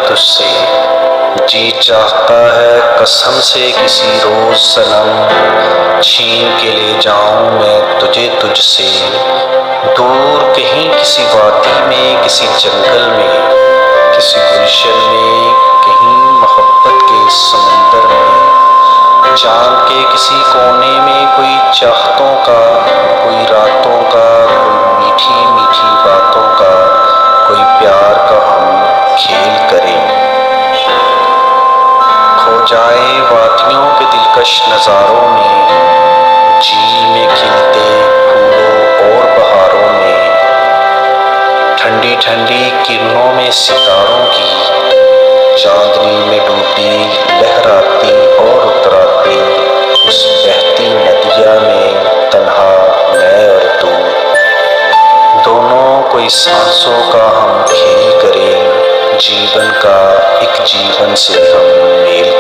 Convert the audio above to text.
तुझसे। जी चाहता है कसम से किसी रोज सनम, छीन के ले जाऊं मैं तुझे तुझसे। दूर कहीं किसी वादी में, किसी जंगल में, किसी गुलशन में, कहीं मोहब्बत के समंदर में, चांद के किसी कोने में कोई चाहतों का, कोई रातों का, कोई मीठी मीठी बातों का, कोई प्यार का हम खेल करें। खो जाए वादियों के दिलकश नज़ारों में, झील में खिलते फूलों और बहारों में, ठंडी ठंडी किरणों में सितारों की, चांदनी में डूबी लहराती और उतराती उस बहती नदिया में तन्हा मैं और तू। दोनों कोई सांसों का हम खेल करें, जीवन का एक जीवन से हम मेल